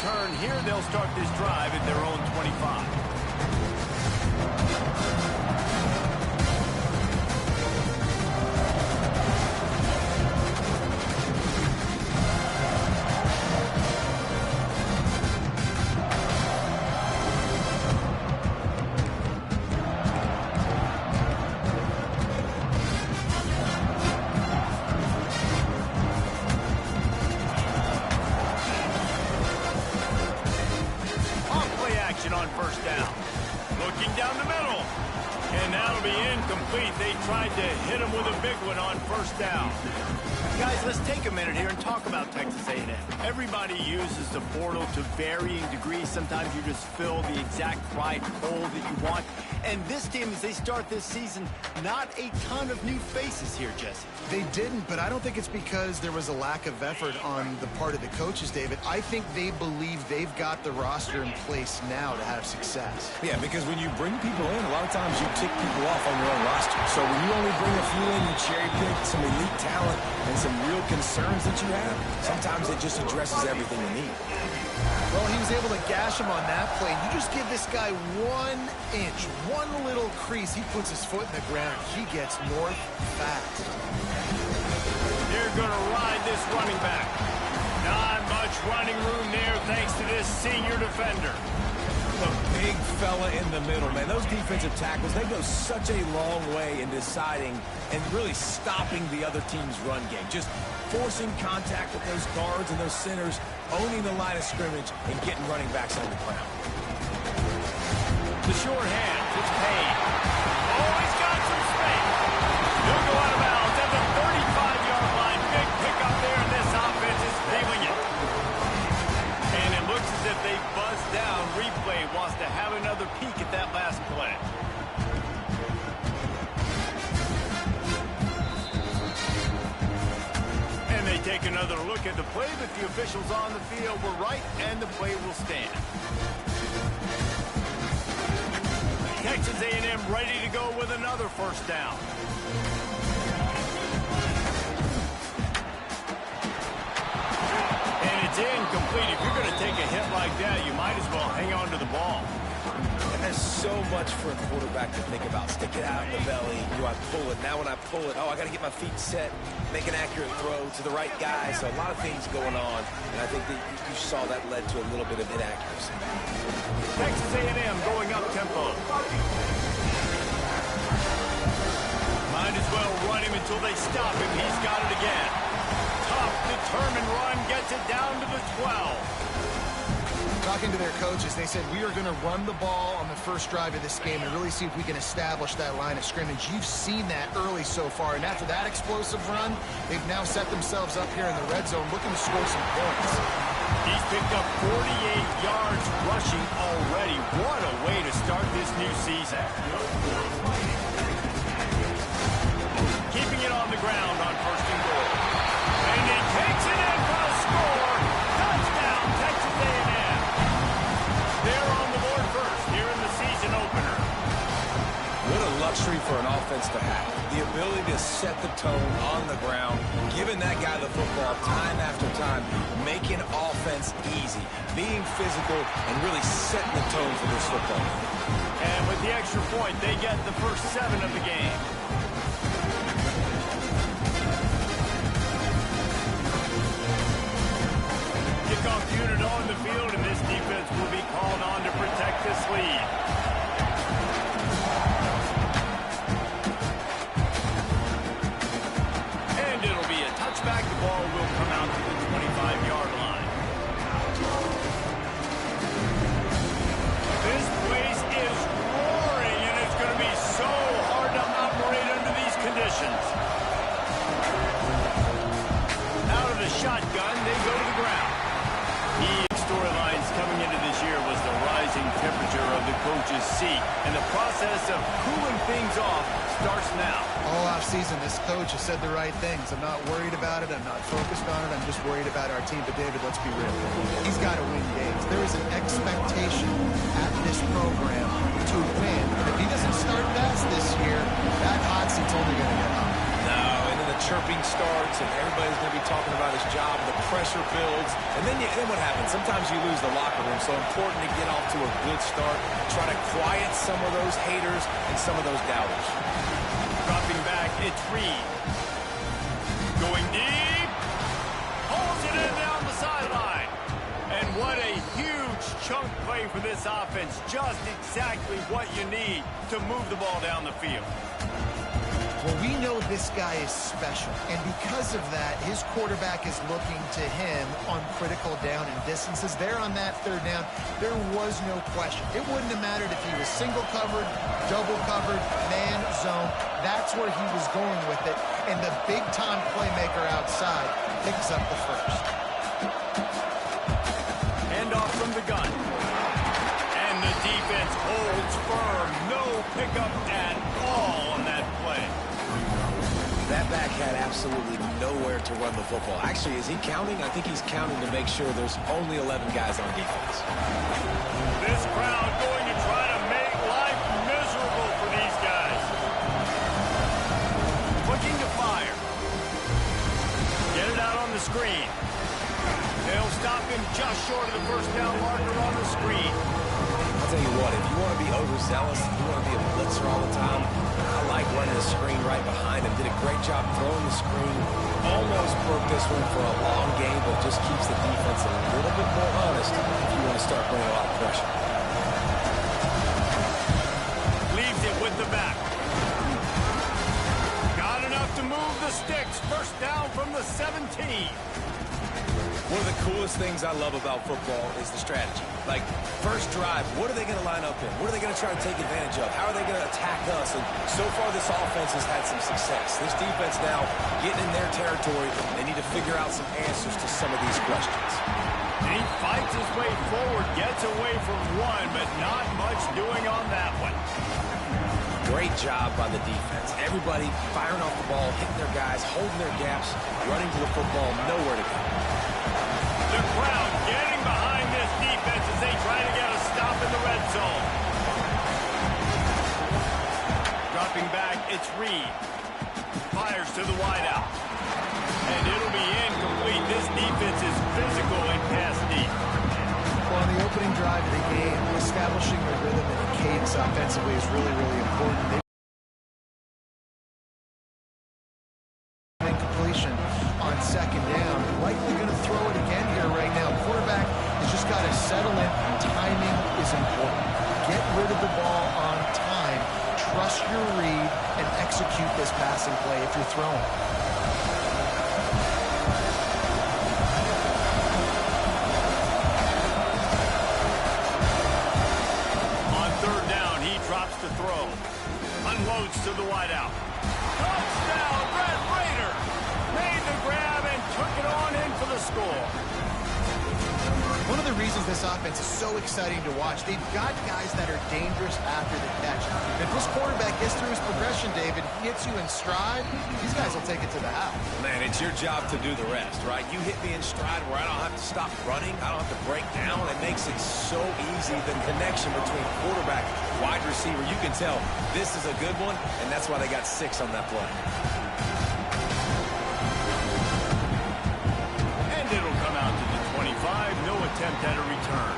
return. Here they'll start this drive at their own 25. On first down. Looking down the middle. And that'll be incomplete. They tried to hit him with a big one on first down. Guys, let's take a minute here and talk about Texas A&M. Everybody uses the portal to varying degrees. Sometimes you just fill the exact right hole that you want. And this team, as they start this season, not a ton of new faces here, Jesse. They didn't, but I don't think it's because there was a lack of effort on the part of the coaches, David. I think they believe they've got the roster in place now to have success. Yeah, because when you bring people in, a lot of times you tick people off on your own roster. So when you only bring a few in, you cherry pick some elite talent and some real concerns that you have, sometimes it just addresses everything you need. Well, he was able to gash him on that play. You just give this guy 1 inch, one little crease. He puts his foot in the ground. He gets north fast. They're going to ride this running back. Not much running room there thanks to this senior defender. The big fella in the middle, man. Those defensive tackles, they go such a long way in deciding and really stopping the other team's run game. Just forcing contact with those guards and those centers, owning the line of scrimmage, and getting running backs on the ground. The short hand, it's Payne. Oh, he's got some space. He'll go out of bounds at the 35-yard line. Big pickup there, and this offense is feeling it. And it looks as if they buzzed down. Replay wants to have another peek at that last play. And they take another look at the play, but the officials on the field were right, and the play will stand. Texas A&M ready to go with another first down. And it's incomplete. If you're going to take a hit like that, you might as well hang on to the ball. And there's so much for a quarterback to think about. Stick it out in the belly. Do I pull it? Now when I pull it, I got to get my feet set, make an accurate throw to the right guy. So a lot of things going on. And I think that you saw that led to a little bit of inaccuracy. Texas A&M going up tempo. Might as well run him until they stop him. He's got it again. Tough, determined run, gets it down to the 12. Talking to their coaches, they said, we are going to run the ball on the first drive of this game and really see if we can establish that line of scrimmage. You've seen that early so far, and after that explosive run, they've now set themselves up here in the red zone looking to score some points. He's picked up 48 yards rushing already. What a way to start this new season. Keeping it on the ground on first and goal. And he takes it in for the score. Touchdown, Texas A&M. They're on the board first here in the season opener. What a luxury for an offense to have. The ability to set the tone on the ground, giving that guy the football time after time, making offense easy, being physical, and really setting the tone for this football. And with the extra point, they get the first 7 of the game. Kickoff unit on the field, and this defense will be called on to protect this lead. And it'll be a touchback. The ball will come out to the 25-yard line. This place is roaring, and it's going to be so hard to operate under these conditions. Out of the shotgun, they go to the ground. Key storylines coming into this year was the rising temperature of the coach's seat, and the process of cooling things off starts now. All offseason, this coach has said the right things. I'm not worried about it. I'm not focused on it. I'm just worried about our team. But, David, let's be real. He's got to win games. There is an expectation at this program to win. And if he doesn't start fast this year, that hot seat's only going to get hot. No, and in the chirping starts, and everybody's going to be talking about his job, the pressure builds, and then what happens? Sometimes you lose the locker room, so important to get off to a good start, try to quiet some of those haters and some of those doubters. Dropping back, it's Reed. Going deep. Pulls it in down the sideline. And what a huge chunk play for this offense. Just exactly what you need to move the ball down the field. Well, we know this guy is special, and because of that, his quarterback is looking to him on critical down and distances. There on that third down, there was no question. It wouldn't have mattered if he was single covered, double covered, man zone. That's where he was going with it, and the big-time playmaker outside picks up the first. Handoff from the gun. And the defense holds firm. No pickup at all on that play. That back had absolutely nowhere to run the football. Actually, is he counting? I think he's counting to make sure there's only 11 guys on defense. This crowd going to try to make life miserable for these guys. Looking to fire. Get it out on the screen. They'll stop him just short of the first down marker on the screen. I'll tell you what, if you want to be overzealous, if you want to be a blitzer all the time, I like running the screen right behind him. Did a great job throwing the screen. Almost broke this one for a long game, but just keeps the defense a little bit more honest if you want to start putting a lot of pressure. Leaves it with the back. Got enough to move the sticks. First down from the 17. One of the coolest things I love about football is the strategy. Like, first drive, what are they going to line up in? What are they going to try to take advantage of? How are they going to attack us? And so far, this offense has had some success. This defense now getting in their territory. They need to figure out some answers to some of these questions. He fights his way forward, gets away from one, but not much doing on that one. Great job by the defense. Everybody firing off the ball, hitting their guys, holding their gaps, running to the football, nowhere to go. The crowd getting behind this defense as they try to get a stop in the red zone. Dropping back, it's Reed. Fires to the wideout. And it'll be incomplete. This defense is physical and pass deep. Well, on the opening drive of the game, establishing the rhythm and the cadence offensively is really, really important. Incompletion on second down. Likely going to throw it again here right now. Quarterback has just got to settle in. Timing is important. Get rid of the ball on time. Trust your read and execute this passing play if you're throwing. To throw. Unloads to the wideout. Touchdown, Red Raider! Made the grab and took it on in for the score. One of the reasons this offense is so exciting to watch, they've got guys that are dangerous after the catch. If this quarterback gets through his progression, David, hits you in stride, these guys will take it to the house. Man, it's your job to do the rest, right? You hit me in stride where I don't have to stop running. I don't have to break down. It makes it so easy. The connection between quarterback, wide receiver, you can tell this is a good one, and that's why they got 6 on that play. And it'll come out to the 25. No attempt at a return.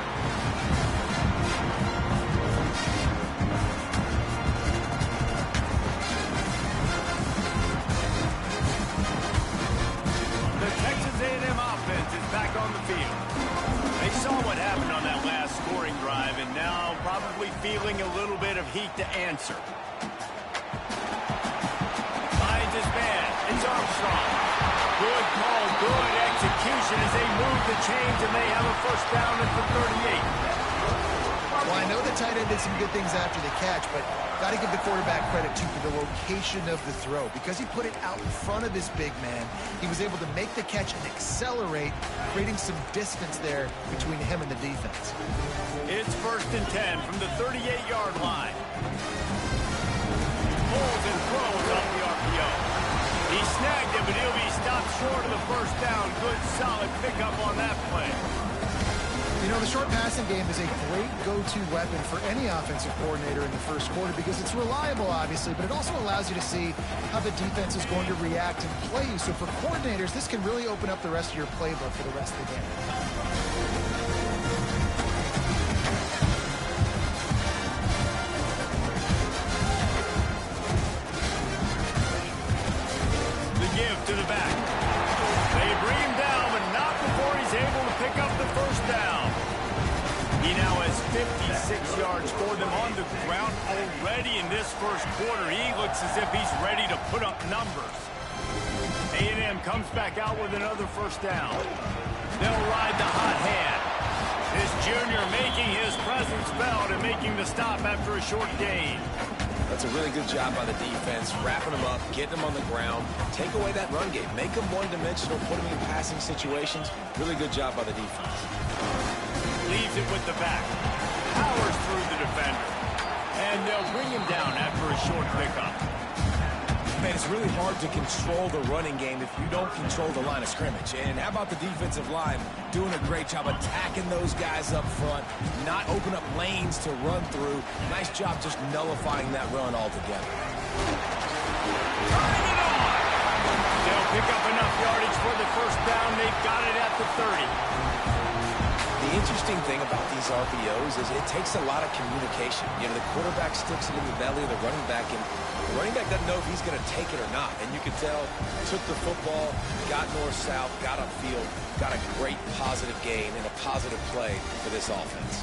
The Texas A&M offense is back on the field. They saw what happened on that last scoring drive, and now probably feeling a little bit of heat to answer. Finds his man. It's Armstrong. Good call, good execution as they move the chains, and they have a first down at the 38. Well, I know the tight end did some good things after the catch, but got to give the quarterback credit, too, for the location of the throw. Because he put it out in front of his big man, he was able to make the catch and accelerate, creating some distance there between him and the defense. It's 1st and 10 from the 38-yard line. Pulls and throws off the RPO. He snagged it, but he'll be stopped short of the first down. Good, solid pickup on that play. You know, the short passing game is a great go-to weapon for any offensive coordinator in the first quarter because it's reliable, obviously, but it also allows you to see how the defense is going to react and play you. So for coordinators, this can really open up the rest of your playbook for the rest of the game. To the back. They bring him down, but not before he's able to pick up the first down. He now has 56 yards for them on the ground already in this first quarter. He looks as if he's ready to put up numbers. A&M comes back out with another first down. They'll ride the hot hand. This junior making his presence felt and making the stop after a short gain. That's a really good job by the defense, wrapping them up, getting them on the ground, take away that run game, make them one-dimensional, put them in passing situations. Really good job by the defense. Leaves it with the back. Powers through the defender. And they'll bring him down after a short pickup. Man, it's really hard to control the running game if you don't control the line of scrimmage. And how about the defensive line doing a great job attacking those guys up front, not open up lanes to run through. Nice job just nullifying that run altogether. Turning it on! They'll pick up enough yardage for the first down. They've got it at the 30. The interesting thing about these RPOs is it takes a lot of communication. You know, the quarterback sticks it in the belly of the running back, and the running back doesn't know if he's going to take it or not. And you can tell, took the football, got north-south, got upfield, got a great positive gain and a positive play for this offense.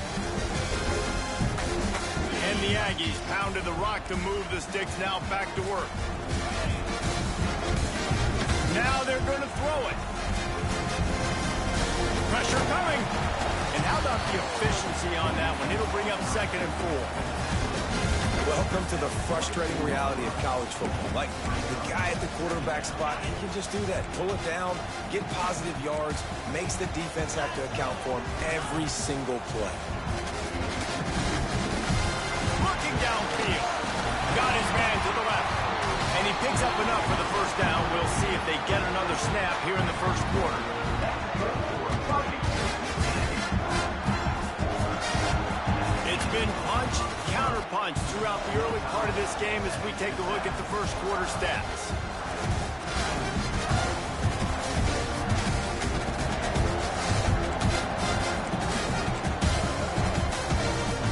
And the Aggies pounded the rock to move the sticks, now back to work. Now they're going to throw it. Pressure coming. And how about the efficiency on that one? It'll bring up 2nd and 4. Welcome to the frustrating reality of college football. Like, the guy at the quarterback spot, he can just do that. Pull it down, get positive yards, makes the defense have to account for him every single play. Looking downfield. Got his man to the left. And he picks up enough for the first down. We'll see if they get another snap here in the first quarter. It's been punch, counter-punch throughout the early part of this game as we take a look at the first quarter stats.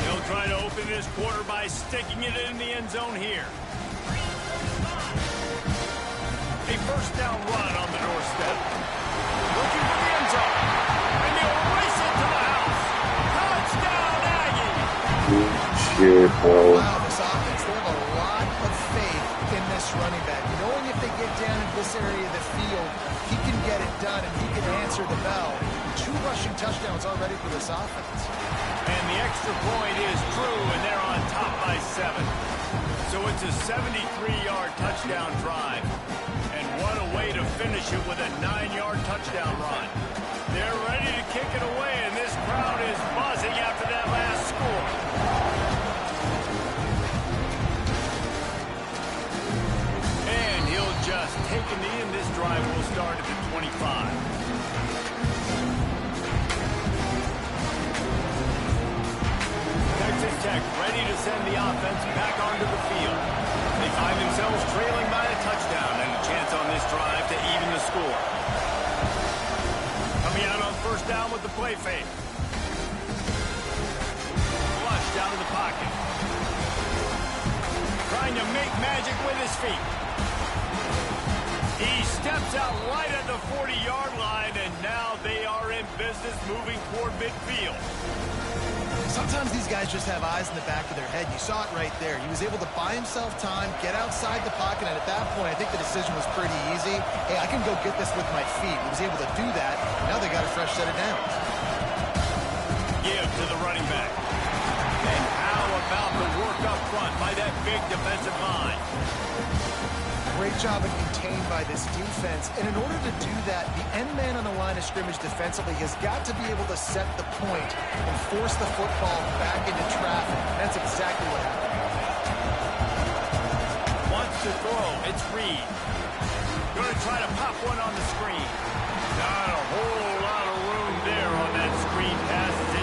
He'll try to open this quarter by sticking it in the end zone here. A first down run on the doorstep. Looking for the end zone. And they'll race it to the house. Touchdown, Aggie! Wow, this offense, they have a lot of faith in this running back. Knowing if they get down in this area of the field, he can get it done and he can answer the bell. 2 rushing touchdowns already for this offense. And the extra point is true, and they're on top by 7. So it's a 73-yard touchdown drive. And what a way to finish it with a 9-yard touchdown run. They're ready to kick it away, and this crowd is buzzing after that last score. And he'll just take a knee, and this drive will start at the 25. Texas Tech ready to send the offense back onto the field. They find themselves trailing by a touchdown and a chance on this drive to even the score. Coming out on first down with the play fake. Flushed out of the pocket. Trying to make magic with his feet. He steps out right at the 40-yard line, and now they are in business moving toward midfield. Sometimes these guys just have eyes in the back of their head. You saw it right there. He was able to buy himself time, get outside the pocket, and at that point, I think the decision was pretty easy. Hey, I can go get this with my feet. He was able to do that. Now they got a fresh set of downs. Give to the running back. And how about the work up front by that big defensive line? Great job and contained by this defense. And in order to do that, the end man on the line of scrimmage defensively has got to be able to set the point and force the football back into traffic. That's exactly what happened. Wants to throw. It's Reed. Going to try to pop one on the screen. Not a whole lot of room there on that screen pass as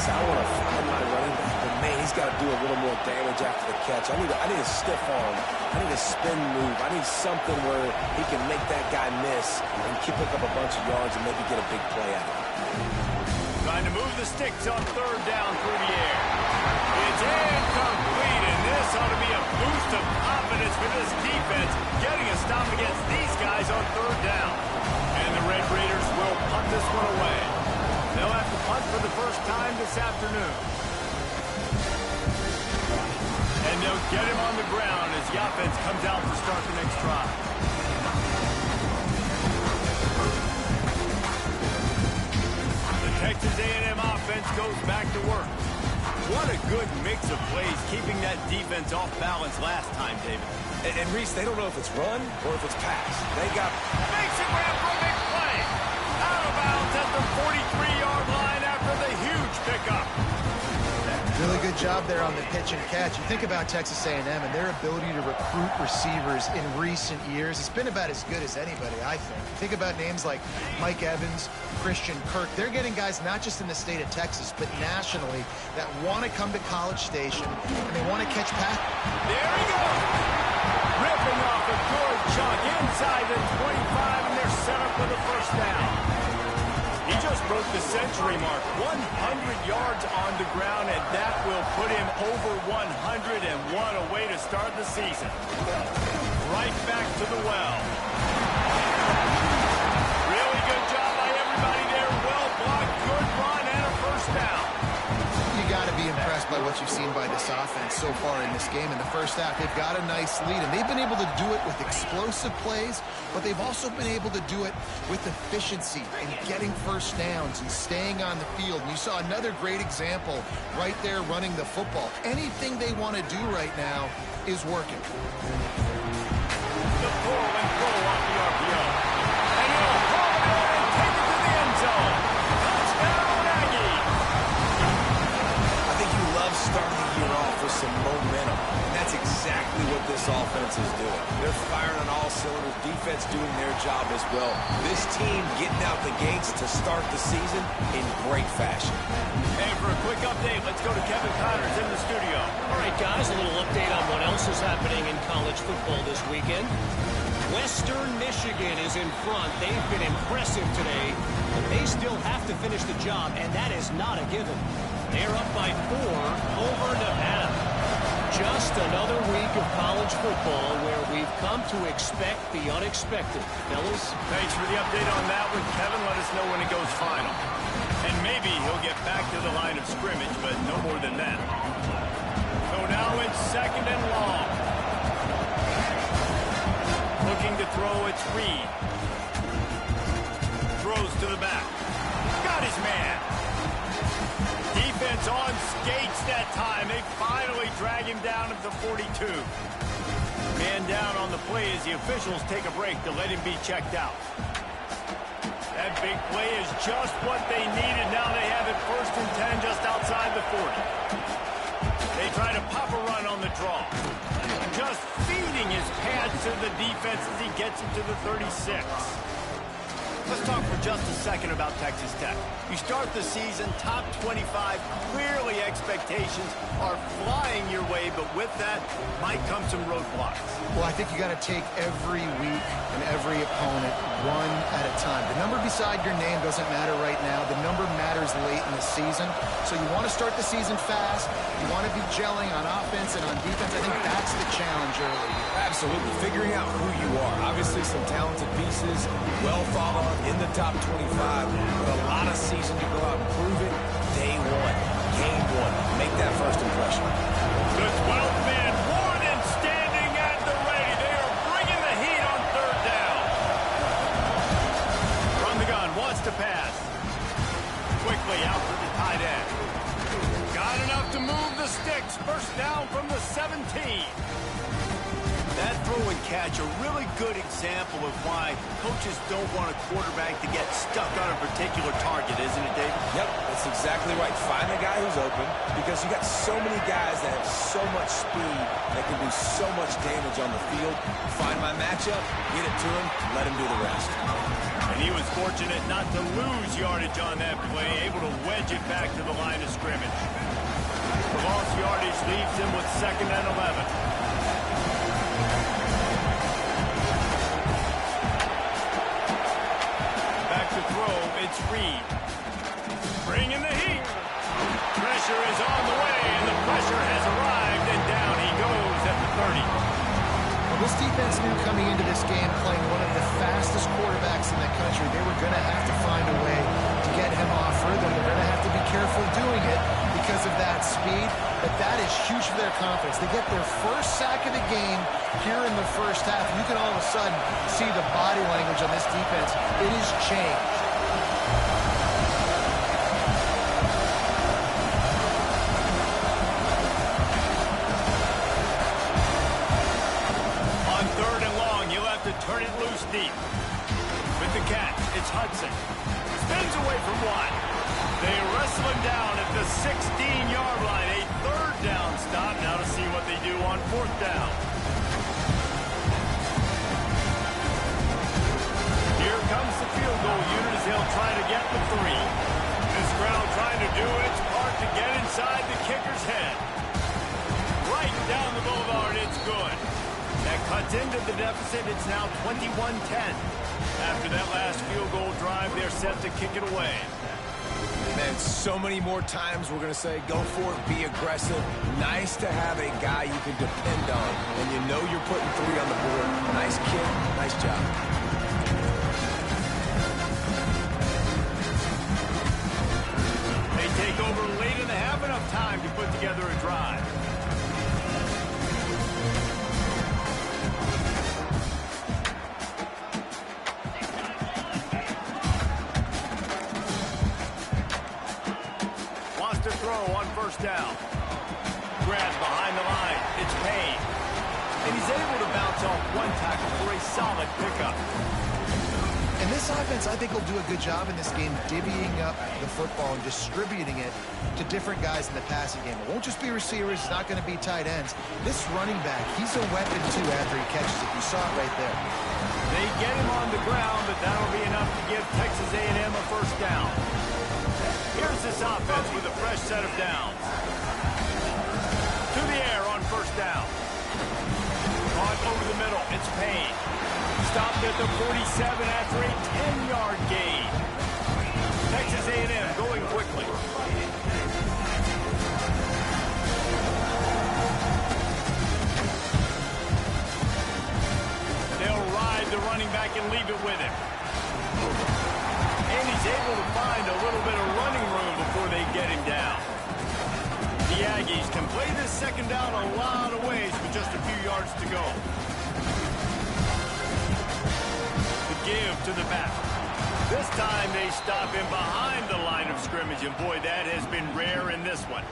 guess I want to find my running back, but man, he's got to do a little more damage after the catch. I need a stiff arm. I need a spin move. I need something where he can make that guy miss and pick up a bunch of yards and maybe get a big play out of it. Trying to move the sticks on third down through the air. It's incomplete, and this ought to be a boost of confidence for this defense, getting a stop against these guys on third down. And the Red Raiders will punt this one away. They'll have to punt for the first time this afternoon. And they'll get him on the ground as the offense comes out to start the next drive. The Texas A&M offense goes back to work. What a good mix of plays, keeping that defense off balance last time, David. And Reese, they don't know if it's run or if it's pass. They got... Makes it ran for a big play. Out of bounds at the 43-yard line after the huge pickup. Really good job there on the pitch and catch. You think about Texas A&M and their ability to recruit receivers in recent years. It's been about as good as anybody, I think. Think about names like Mike Evans, Christian Kirk. They're getting guys not just in the state of Texas, but nationally that want to come to College Station and they want to catch passes. There he goes. Ripping off a good chunk inside the 25, and they're set up with a first down. He just broke the century mark, 100 yards on the ground, and that will put him over 100, and what a way to start the season. Right back to the well. Really good job by everybody there. Well blocked, good run, and a first down. You got to be impressed by what you've seen by this offense so far in this game. In the first half, they've got a nice lead, and they've been able to do it with explosive plays, but they've also been able to do it with efficiency and getting first downs and staying on the field. And you saw another great example right there running the football. Anything they want to do right now is working. The pull and throw off the RPO. And he'll pull it in and take it to the end zone. Touchdown, Aggies. I think you love starting the year off with some momentum, and that's exactly what this offense is doing. They're firing on all cylinders, defense doing their job as well. This team getting out the gates to start the season in great fashion. And for a quick update, let's go to Kevin Connors in the studio. All right, guys, a little update on what else is happening in college football this weekend. Western Michigan is in front. They've been impressive today, but they still have to finish the job, and that is not a given. They're up by 4 over Nevada. Just another week of college football where we've come to expect the unexpected. Fellas? Thanks for the update on that one, Kevin. Let us know when it goes final. And maybe he'll get back to the line of scrimmage, but no more than that. So now it's second and long. Looking to throw, it's Reed. Throws to the back. Got his man. Defense on skates that time. They finally drag him down at the 42. Man down on the play as the officials take a break to let him be checked out. That big play is just what they needed. Now they have it first and 10 just outside the 40. They try to pop a run on the draw. Just feeding his pads to the defense as he gets him to the 36. Let's talk for just a second about Texas Tech. You start the season top 25. Clearly expectations are flying your way, but with that might come some roadblocks. Well, I think you got to take every week and every opponent one at a time. The number beside your name doesn't matter right now. The number matters late in the season. So you want to start the season fast. You want to be gelling on offense and on defense. I think that's the challenge early. Absolutely. Figuring out who you are. Obviously some talented pieces, well thought of in the top 25, but a lot of season to go out and prove it. Day one, game one. Make that first impression. The 12th man, one and standing at the ready. They are bringing the heat on third down. From the gun, wants to pass. Quickly out to the tight end. Got enough to move the sticks. First down from the 17. That throw and catch, a really good example of why coaches don't want a quarterback to get stuck on a particular target, isn't it, David? Yep, that's exactly right. Find the guy who's open, because you got so many guys that have so much speed that can do so much damage on the field. Find my matchup, get it to him, let him do the rest. And he was fortunate not to lose yardage on that play, able to wedge it back to the line of scrimmage. The lost yardage leaves him with 2nd and 11. It's Reed. Bringing the heat. Pressure is on the way, and the pressure has arrived, and down he goes at the 30. Well, this defense knew coming into this game, playing one of the fastest quarterbacks in the country, they were going to have to find a way to get him off rhythm. They're going to have to be careful doing it because of that speed, but that is huge for their confidence. They get their first sack of the game here in the first half, and you can all of a sudden see the body language on this defense. It has changed. Turn it loose deep. With the catch, it's Hudson. Spins away from one. They wrestle him down at the 16-yard line. A 3rd down stop. Now to see what they do on 4th down. Here comes the field goal unit as they'll try to get the 3. This crowd trying to do its part to get inside the kicker's head. Right down the boulevard, it's good. That cuts into the deficit. It's now 21-10. After that last field goal drive, they're set to kick it away. Man, so many more times we're going to say, go for it, be aggressive. Nice to have a guy you can depend on, and you know you're putting 3 on the board. Nice kick, nice job. They take over late in the half, enough time to put together a drive. Down. Grab behind the line. It's Payne. And he's able to bounce off one tackle for a solid pickup. And this offense, I think, will do a good job in this game divvying up the football and distributing it to different guys in the passing game. It won't just be receivers. It's not going to be tight ends. This running back, he's a weapon, too, after he catches it. You saw it right there. They get him on the ground, but that'll be enough to give Texas A&M a 1st down. Here's this offense with a fresh set of downs. To the air on 1st down. Caught over the middle. It's Payne. Stopped at the 47 after a 10-yard gain. Texas A&M going quickly. They'll ride the running back and leave it with him. And he's able to find a little bit of running room before they get him down. The Aggies can play this 2nd down a lot of ways with just a few yards to go. The give to the back. This time they stop him behind the line of scrimmage, and boy, that has been rare in this one.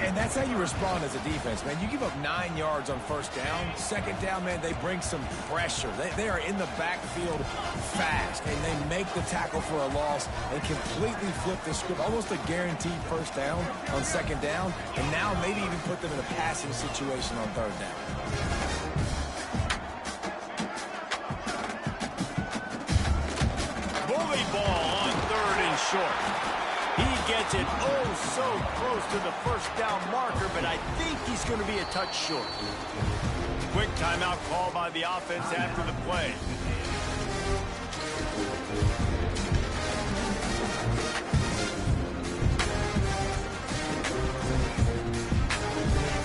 And that's how you respond as a defense, man. You give up 9 yards on 1st down. 2nd down, man, they bring some pressure. They are in the backfield fast, and they make the tackle for a loss and completely flip the script. Almost a guaranteed 1st down on 2nd down, and now maybe even put them in a passing situation on 3rd down. Bully ball on 3rd and short. He gets it so close to the 1st down marker, but I think he's going to be a touch short. Quick timeout call by the offense after the play.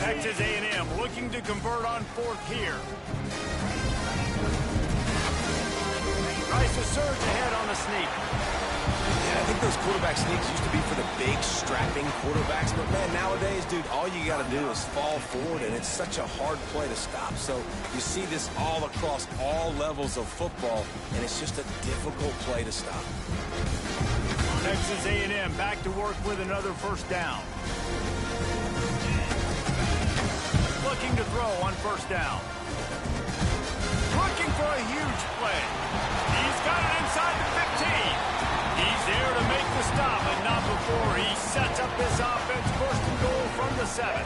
Texas A&M looking to convert on 4th here. Tries to surge ahead on the sneak. Yeah, I think those quarterback sneaks used to be for the big, strapping quarterbacks. But, man, nowadays, dude, all you got to do is fall forward, and it's such a hard play to stop. So you see this all across all levels of football, and it's just a difficult play to stop. Texas A&M back to work with another 1st down. Looking to throw on first down. Looking for a huge play. He's got it inside the 15. He's there to make the stop, but not before he sets up this offense. First and goal from the 7.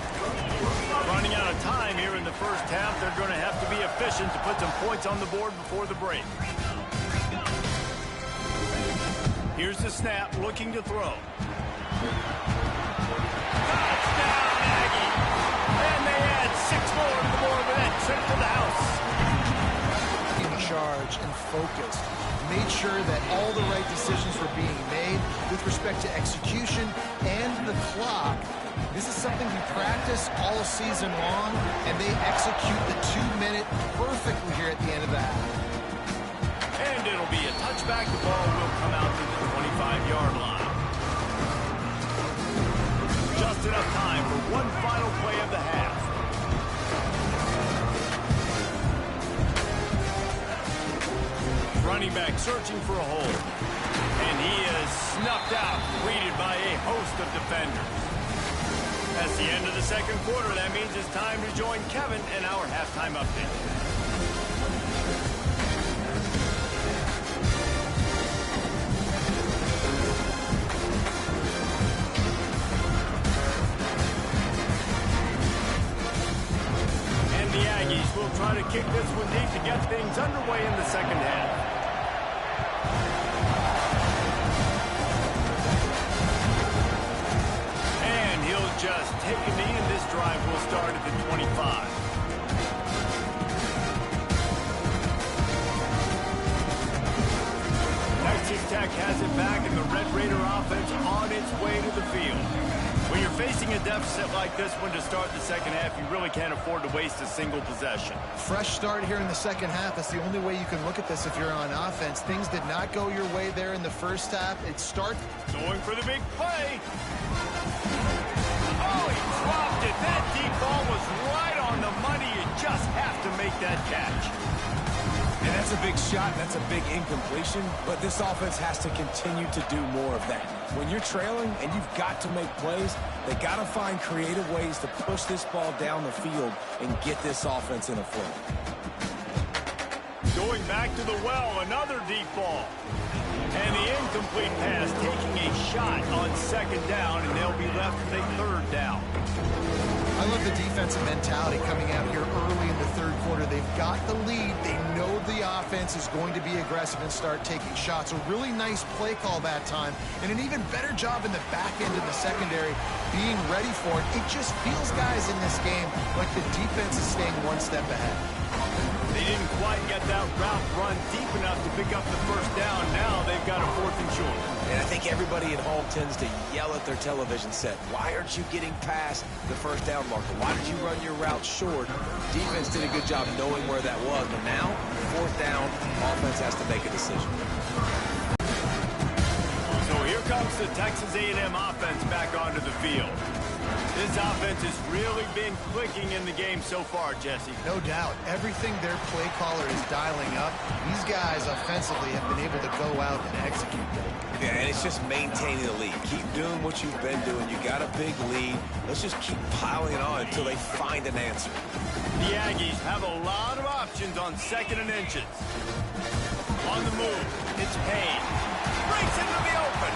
Running out of time here in the first half. They're going to have to be efficient to put some points on the board before the break. Here's the snap, looking to throw. Touchdown, Aggie! And they add 6 more to the board with that trip to the house. In charge and focused. Made sure that all the right decisions were being made with respect to execution and the clock. This is something we practice all season long, and they execute the 2-minute perfectly here at the end of the half. And it'll be a touchback. The ball will come out to the 25-yard line. Just enough time for one final play of the half. Running back searching for a hole. And he is snuffed out, greeted by a host of defenders. That's the end of the second quarter. That means it's time to join Kevin in our halftime update. And the Aggies will try to kick this one deep to get things underway in the second half. Just take a knee, and this drive will start at the 25. Texas Tech has it back, and the Red Raider offense on its way to the field. When you're facing a deficit like this one to start the second half, you really can't afford to waste a single possession. Fresh start here in the second half. That's the only way you can look at this if you're on offense. Things did not go your way there in the first half. It starts going for the big play. Oh, he dropped it. That deep ball was right on the money. You just have to make that catch. And that's a big shot. That's a big incompletion. But this offense has to continue to do more of that. When you're trailing and you've got to make plays, they got to find creative ways to push this ball down the field and get this offense in a flow. Going back to the well, another deep ball. And the incomplete pass taking a shot on second down, and they'll be left with a third down. I love the defensive mentality coming out here early in the third quarter. They've got the lead. They know the offense is going to be aggressive and start taking shots. A really nice play call that time, and an even better job in the back end of the secondary being ready for it. It just feels, guys, in this game like the defense is staying one step ahead. They didn't quite get that route run deep enough to pick up the first down. Now they've got a 4th and short. And I think everybody at home tends to yell at their television set, why aren't you getting past the first down marker? Why did you run your route short? Defense did a good job knowing where that was. But now, 4th down, offense has to make a decision. So here comes the Texas A&M offense back onto the field. This offense has really been clicking in the game so far, Jesse. No doubt. Everything their play caller is dialing up, these guys offensively have been able to go out and execute them. Yeah, and it's just maintaining the lead. Keep doing what you've been doing. You got a big lead. Let's just keep piling on until they find an answer. The Aggies have a lot of options on 2nd and inches. On the move, it's Payne. Breaks into the open.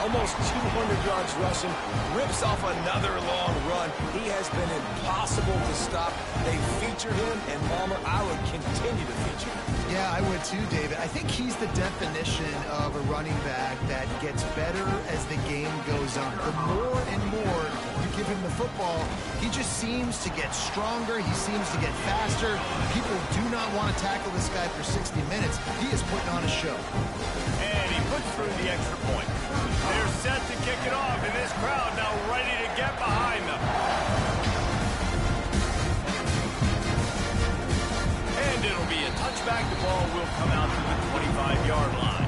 Almost 200 yards rushing, rips off another long run. He has been impossible to stop. They feature him, and Palmer, I would continue to feature him. Yeah, I would too, David. I think he's the definition of a running back that gets better as the game goes on. The more and more you give him the football, he just seems to get stronger. He seems to get faster. People do not want to tackle this guy for 60 minutes. He is putting on a show. And he puts through the extra point. They're set to kick it off, and this crowd now ready to get behind them. And it'll be a touchback. The ball will come out to the 25-yard line.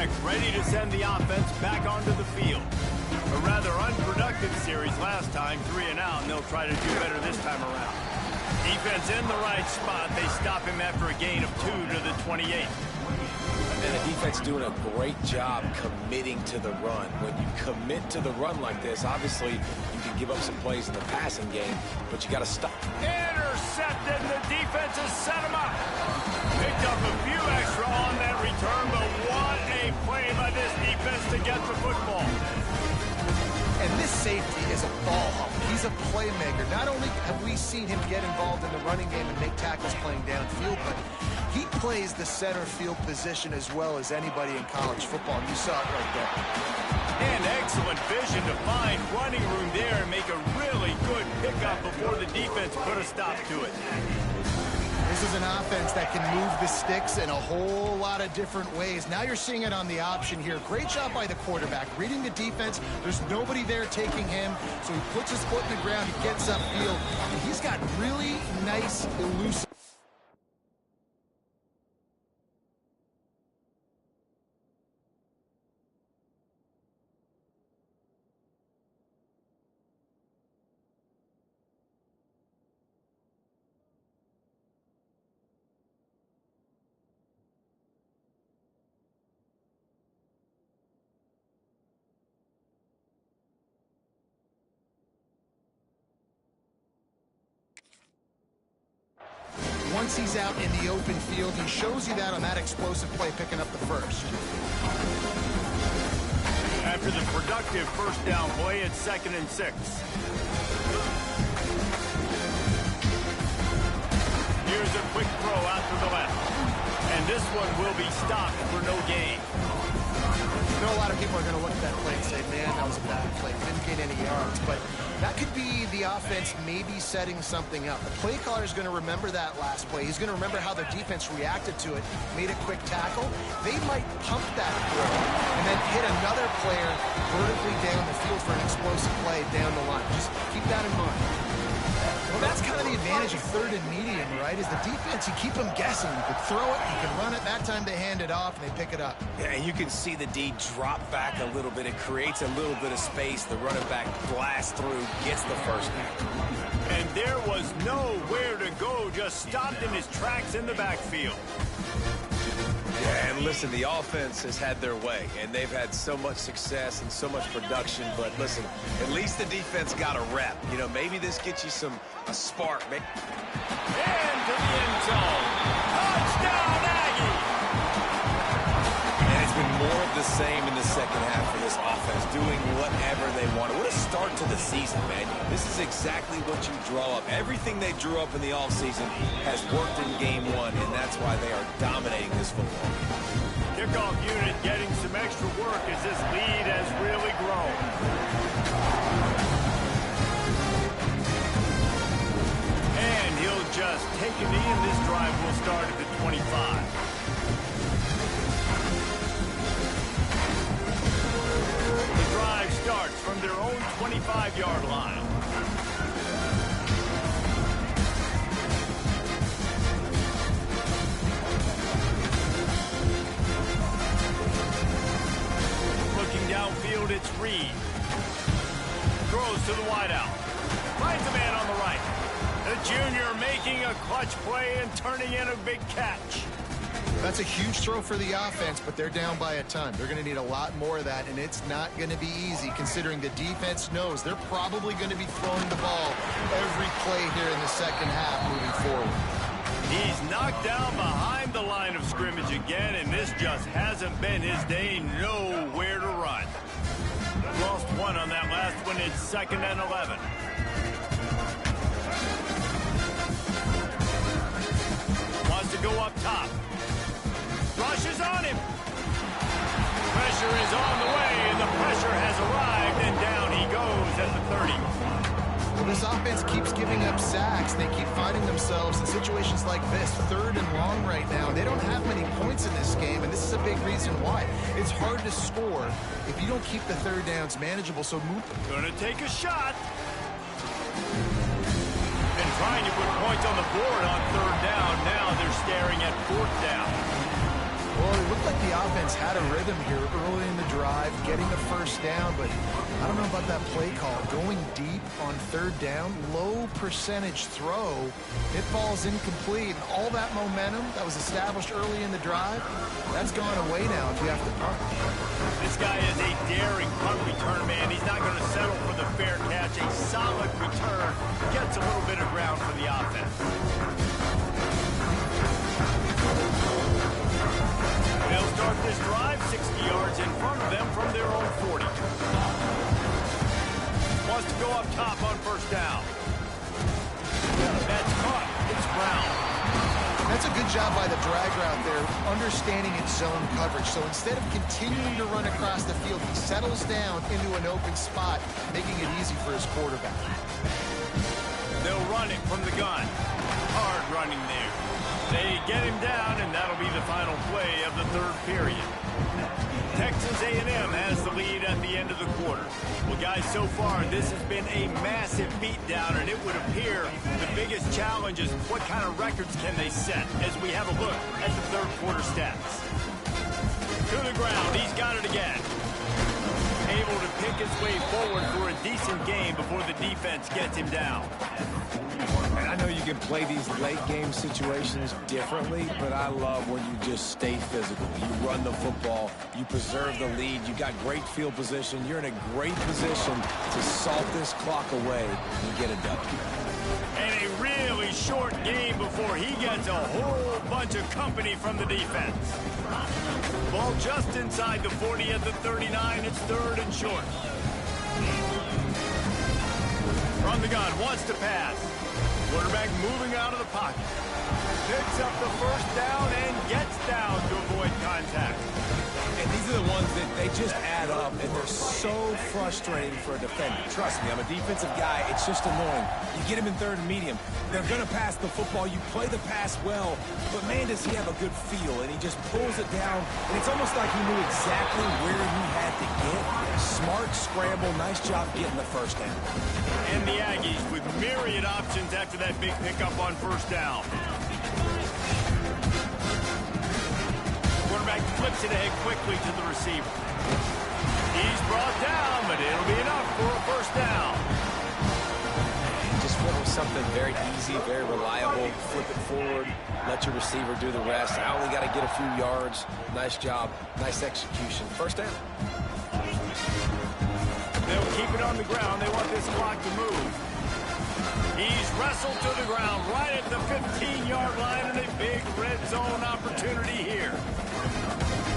quarterback's ready to send the offense back onto the field. A rather unproductive series last time, 3 and out, and they'll try to do better this time around. Defense in the right spot. They stop him after a gain of 2 to the 28. And the defense doing a great job committing to the run. When you commit to the run like this, obviously you can give up some plays in the passing game, but you got to stop. Intercepted, and the defense has set him up. Picked up a few extra on that return, but what a play by this defense to get the football. And this safety is a ball hawk. He's a playmaker. Not only have we seen him get involved in the running game and make tackles playing downfield, but he plays the center field position as well as anybody in college football, and you saw it right there. And excellent vision to find running room there and make a really good pickup before the defense put a stop to it. This is an offense that can move the sticks in a whole lot of different ways. Now you're seeing it on the option here. Great job by the quarterback. Reading the defense, there's nobody there taking him, so he puts his foot in the ground, he gets upfield, and he's got really nice, elusive. Once he's out in the open field, he shows you that on that explosive play, picking up the first. After the productive first down play, it's 2nd and 6. Here's a quick throw out to the left. And this one will be stopped for no gain. I know a lot of people are going to look at that play and say, man, that was a bad play. Didn't gain any yards. But that could be the offense maybe setting something up. The play caller is going to remember that last play. He's going to remember how their defense reacted to it, made a quick tackle. They might pump that throw and then hit another player vertically down the field for an explosive play down the line. Just keep that in mind. Well, that's kind of the advantage of 3rd and medium, right? Is the defense, you keep them guessing. You can throw it, you can run it. That time they hand it off, and they pick it up. Yeah, and you can see the D drop back a little bit. It creates a little bit of space. The running back blasts through, gets the first down. And there was nowhere to go, just stopped in his tracks in the backfield. Yeah, and listen, the offense has had their way, and they've had so much success and so much production. But listen, at least the defense got a rep. You know, maybe this gets you a spark. And to the end zone. Touchdown, Aggie! And it's been more of the same in the second half for this offense, doing whatever they want. What a start to the season, man. This is exactly what you draw up. Everything they drew up in the offseason has worked in game 1, and that's why they are dominating this football. Kickoff unit getting some extra work as this lead has really grown. And he'll just take a knee, and this drive will start at the 25. The drive starts from their own 25-yard line. Looking downfield, it's Reed. Throws to the wideout. Finds a man on the right. The junior making a clutch play and turning in a big catch. That's a huge throw for the offense, but they're down by a ton. They're going to need a lot more of that, and it's not going to be easy considering the defense knows they're probably going to be throwing the ball every play here in the second half moving forward. He's knocked down behind the line of scrimmage again, and this just hasn't been his day. Nowhere to run. Lost one on that last one. It's 2nd and 11. Wants to go up top. Rushes on him. Pressure is on the way, and the pressure has arrived, and down he goes at the 30. Well, this offense keeps giving up sacks. They keep finding themselves in situations like this, 3rd and long right now. They don't have many points in this game, and this is a big reason why. It's hard to score if you don't keep the 3rd downs manageable, so move. Gonna take a shot. And trying to put points on the board on 3rd down. Now they're staring at 4th down. Well, it looked like the offense had a rhythm here early in the drive, getting the first down, but I don't know about that play call. Going deep on third down, low percentage throw, it falls incomplete. And all that momentum that was established early in the drive, that's gone away now if you have to punt. This guy is a daring punt return man. He's not going to settle for the fair catch. A solid return gets a little bit of ground for the offense. They'll start this drive 60 yards in front of them from their own 40. Wants to go up top on first down. That's caught. It's Brown. That's a good job by the drag route there, understanding its zone coverage. So instead of continuing to run across the field, he settles down into an open spot, making it easy for his quarterback. They'll run it from the gun. Hard running there. They get him down, and that'll be the final play of the third period. Texas A&M has the lead at the end of the quarter. Well, guys, so far, this has been a massive beatdown, and it would appear the biggest challenge is what kind of records can they set as we have a look at the third quarter stats. To the ground. He's got it again. Able to pick his way forward for a decent game before the defense gets him down. And I know you can play these late game situations differently, but I love when you just stay physical. You run the football, you preserve the lead, you got great field position, you're in a great position to salt this clock away and get it done. And a really short game before he gets a whole bunch of company from the defense. Ball just inside the 40 at the 39. It's third and short. From the gun, wants to pass. Quarterback moving out of the pocket. Picks up the first down and gets down to avoid contact. And these are the ones that they just add up, and they're so frustrating for a defender. Trust me, I'm a defensive guy. It's just annoying. You get him in third and medium. They're going to pass the football. You play the pass well, but man, does he have a good feel, and he just pulls it down, and it's almost like he knew exactly where he had to get. Smart scramble. Nice job getting the first down. And the Aggies with myriad options after that big pickup on first down. Quarterback flips it ahead quickly to the receiver. He's brought down, but it'll be enough for a first down. Just went with something very easy, very reliable. Flip it forward, let your receiver do the rest. I only got to get a few yards. Nice job, nice execution. First down. They'll keep it on the ground. They want this clock to move. He's wrestled to the ground right at the 15-yard line, and a big red zone opportunity here.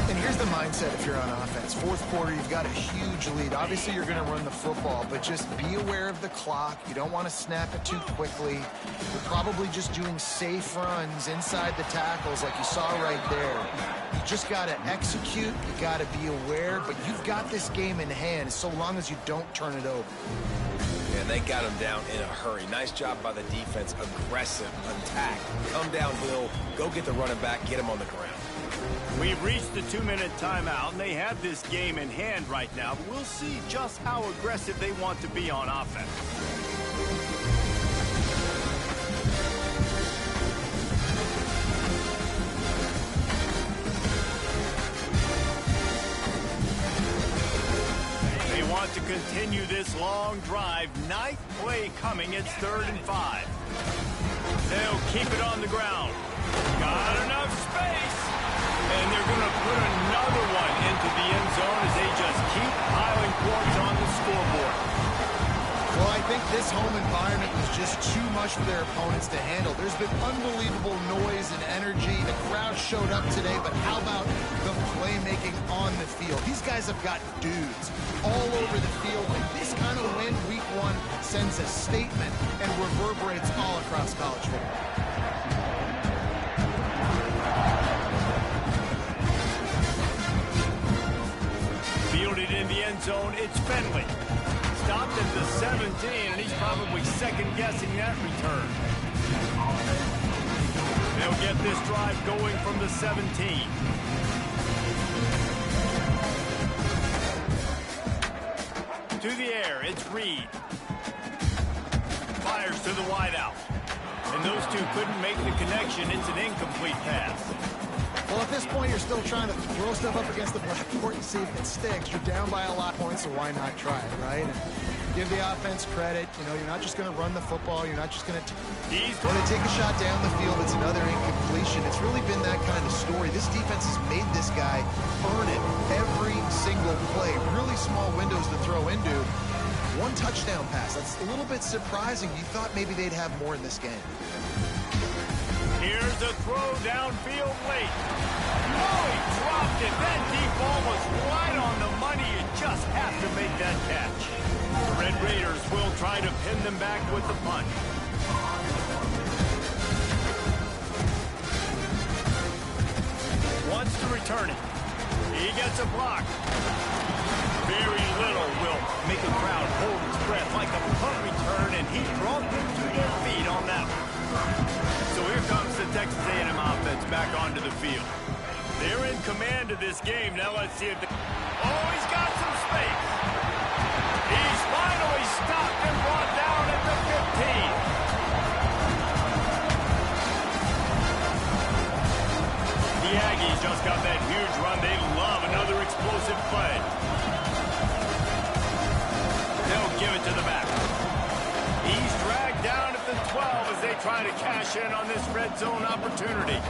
And here's the mindset if you're on offense. Fourth quarter, you've got a huge lead. Obviously, you're going to run the football, but just be aware of the clock. You don't want to snap it too quickly. You're probably just doing safe runs inside the tackles like you saw right there. You just got to execute. You got to be aware, but you've got this game in hand so long as you don't turn it over. And they got him down in a hurry. Nice job by the defense. Aggressive attack. Come downhill. Go get the running back. Get him on the ground. We've reached the 2-minute timeout, and they have this game in hand right now. But we'll see just how aggressive they want to be on offense. They want to continue this long drive. Ninth play coming. It's 3rd and 5. They'll keep it on the ground. Got enough space. And they're going to put another one into the end zone as they just keep piling points on the scoreboard. Well, I think this home environment was just too much for their opponents to handle. There's been unbelievable noise and energy. The crowd showed up today, but how about the playmaking on the field? These guys have got dudes all over the field, and this kind of win week 1 sends a statement and reverberates all across college football. Fielded in the end zone, it's Finley. Stopped at the 17, and he's probably second-guessing that return. They'll get this drive going from the 17. To the air, it's Reed. Fires to the wideout. And those two couldn't make the connection. It's an incomplete pass. Well, at this point, you're still trying to throw stuff up against the blackboard and see if it sticks. You're down by a lot of points, so why not try it, right? And give the offense credit. You know, you're not just going to run the football. You're not just going to... When they take a shot down the field, it's another incompletion. It's really been that kind of story. This defense has made this guy earn it every single play. Really small windows to throw into. One touchdown pass. That's a little bit surprising. You thought maybe they'd have more in this game. Here's a throw downfield late. Oh, he dropped it. That deep ball was right on the money. You just have to make that catch. The Red Raiders will try to pin them back with the punt. Wants to return it. He gets a block. Very little will make a crowd hold its breath like a punt return, and he brought them to their feet on that one. So here comes the Texas A&M offense back onto the field. They're in command of this game. Now let's see if they... Oh, he's got some space. He's finally stopped and brought down at the 15. The Aggies just got that huge run. They love another explosive play. They'll give it to the back. He's dragged down at the 12 as they try to cash in on this red zone opportunity.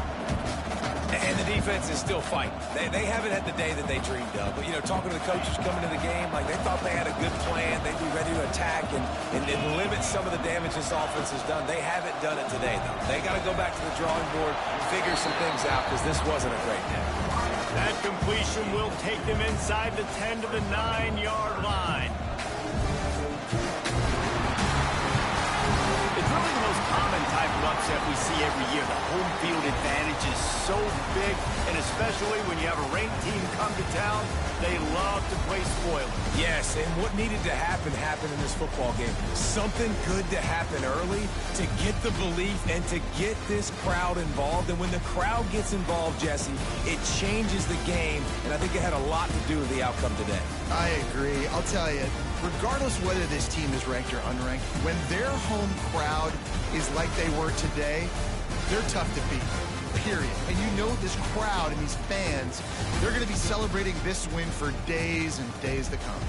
And the defense is still fighting. They haven't had the day that they dreamed of. But, you know, talking to the coaches coming to the game, like they thought they had a good plan. They'd be ready to attack and limit some of the damage this offense has done. They haven't done it today, though. They got to go back to the drawing board, figure some things out, because this wasn't a great day. That completion will take them inside the 10 to the 9-yard line. It's really the most common type of upset we see every year. The home field advantage is so big, and especially when you have a ranked team come to town, they love to play spoiler. Yes, and what needed to happen happened in this football game. Something good to happen early to get the belief and to get this crowd involved. And when the crowd gets involved, Jesse, it changes the game, and I think it had a lot to do with the outcome today. I agree. I'll tell you, regardless whether this team is ranked or unranked, when their home crowd is like they were today, they're tough to beat, period. And you know this crowd and these fans, they're going to be celebrating this win for days and days to come.